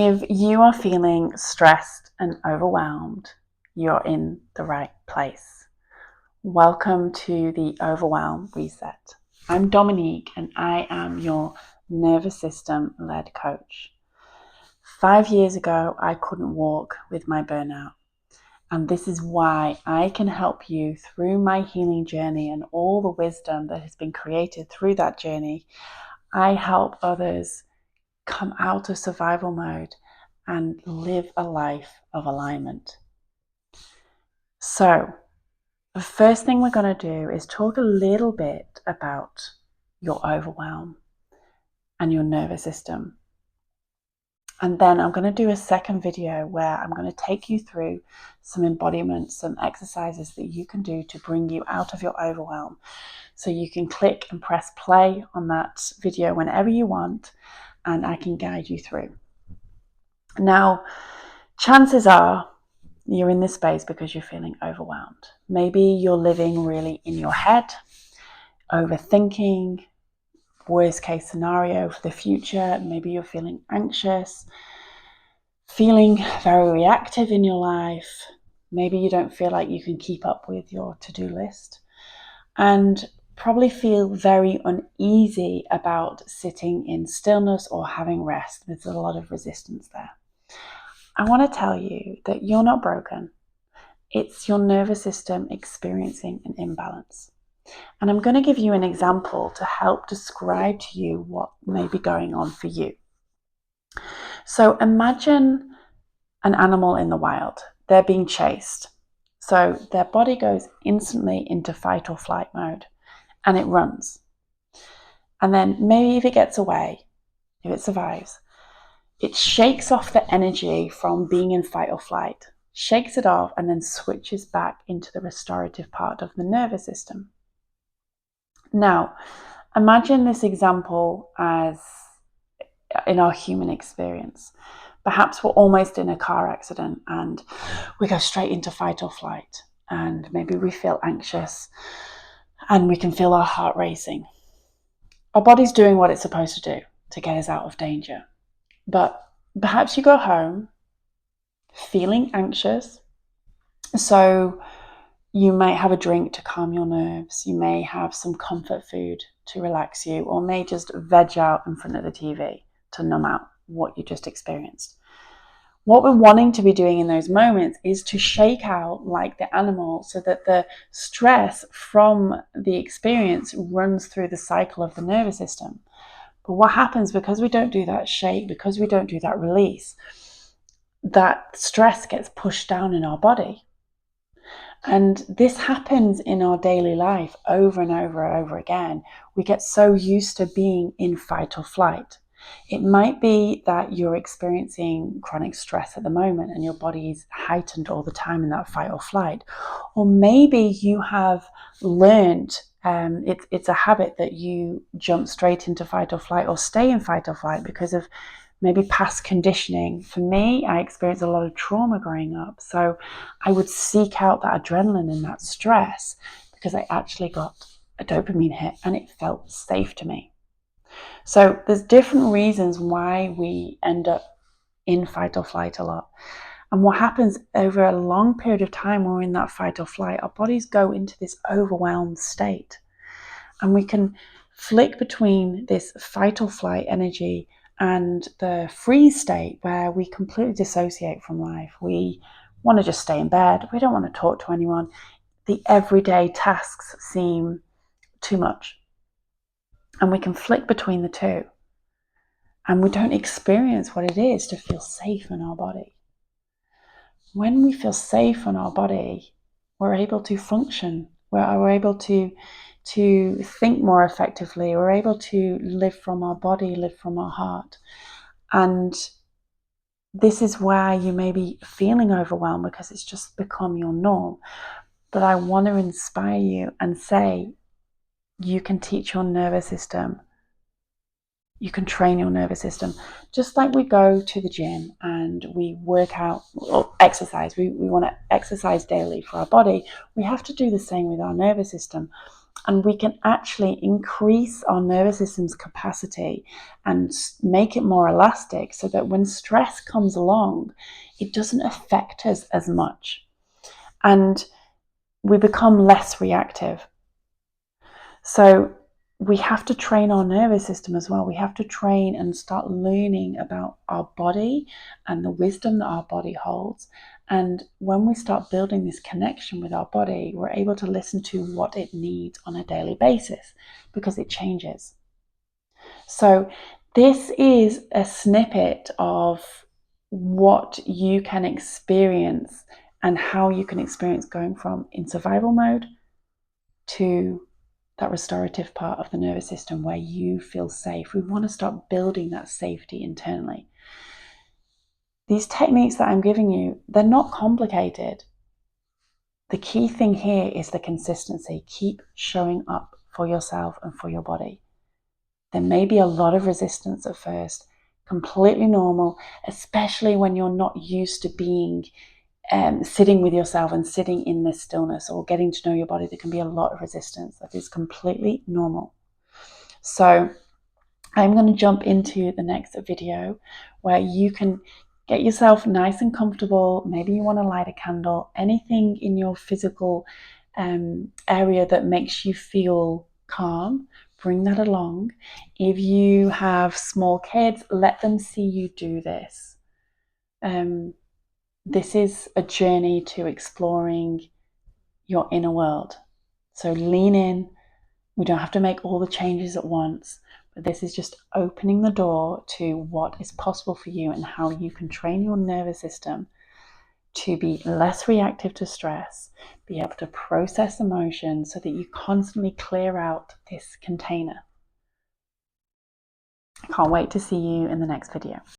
If you are feeling stressed and overwhelmed, you're in the right place. Welcome to the Overwhelm Reset. I'm Dominique and I am your nervous system led coach. 5 years ago, I couldn't walk with my burnout. And this is why I can help you through my healing journey and all the wisdom that has been created through that journey. I help others come out of survival mode and live a life of alignment. So, the first thing we're going to do is talk a little bit about your overwhelm and your nervous system. And then I'm going to do a second video where I'm going to take you through some embodiments, some exercises that you can do to bring you out of your overwhelm. So you can click and press play on that video whenever you want, and I can guide you through. Now, chances are you're in this space because you're feeling overwhelmed. Maybe you're living really in your head, overthinking, worst case scenario for the future. Maybe you're feeling anxious, feeling very reactive in your life. Maybe you don't feel like you can keep up with your to-do list, and probably feel very uneasy about sitting in stillness or having rest. There's a lot of resistance there. I want to tell you that you're not broken. It's your nervous system experiencing an imbalance. And I'm going to give you an example to help describe to you what may be going on for you. So imagine an animal in the wild. They're being chased. So their body goes instantly into fight or flight mode and it runs. And then maybe if it gets away, if it survives, it shakes off the energy from being in fight or flight, shakes it off, and then switches back into the restorative part of the nervous system. Now, imagine this example as in our human experience. Perhaps we're almost in a car accident and we go straight into fight or flight, and maybe we feel anxious and we can feel our heart racing. Our body's doing what it's supposed to do to get us out of danger. But perhaps you go home feeling anxious, so you may have a drink to calm your nerves, you may have some comfort food to relax you, or may just veg out in front of the TV to numb out what you just experienced. What we're wanting to be doing in those moments is to shake out like the animal so that the stress from the experience runs through the cycle of the nervous system. But what happens because we don't do that shake, because we don't do that release, that stress gets pushed down in our body. And this happens in our daily life over and over and over again. We get so used to being in fight or flight. It might be that you're experiencing chronic stress at the moment and your body is heightened all the time in that fight or flight. Or maybe you have learned it's a habit that you jump straight into fight or flight or stay in fight or flight because of maybe past conditioning. For me, I experienced a lot of trauma growing up. So I would seek out that adrenaline and that stress because I actually got a dopamine hit and it felt safe to me. So there's different reasons why we end up in fight or flight a lot. And what happens over a long period of time when we're in that fight or flight, our bodies go into this overwhelmed state. And we can flick between this fight or flight energy and the freeze state where we completely dissociate from life. We want to just stay in bed. We don't want to talk to anyone. The everyday tasks seem too much. And we can flick between the two. And we don't experience what it is to feel safe in our body. When we feel safe in our body, we're able to function. We're able to think more effectively. We're able to live from our body, live from our heart. And this is why you may be feeling overwhelmed because it's just become your norm. But I want to inspire you and say, you can teach your nervous system. You can train your nervous system. Just like we go to the gym and we work out or exercise. We want to exercise daily for our body. We have to do the same with our nervous system. And we can actually increase our nervous system's capacity and make it more elastic so that when stress comes along, it doesn't affect us as much. And we become less reactive. So we have to train our nervous system as well. We have to train and start learning about our body and the wisdom that our body holds. And when we start building this connection with our body, we're able to listen to what it needs on a daily basis because it changes. So this is a snippet of what you can experience and how you can experience going from in survival mode to that restorative part of the nervous system where you feel safe. We want to start building that safety internally. These techniques that I'm giving you, they're not complicated. The key thing here is the consistency. Keep showing up for yourself and for your body. There may be a lot of resistance at first, completely normal, especially when you're not used to being sitting with yourself and sitting in this stillness or getting to know your body. There can be a lot of resistance. That is completely normal. So I'm going to jump into the next video where you can get yourself nice and comfortable. Maybe you want to light a candle, anything in your physical area that makes you feel calm. Bring that along. If you have small kids, let them see you do this. This is a journey to exploring your inner world. So lean in. We don't have to make all the changes at once, but this is just opening the door to what is possible for you and how you can train your nervous system to be less reactive to stress, be able to process emotions so that you constantly clear out this container. I can't wait to see you in the next video.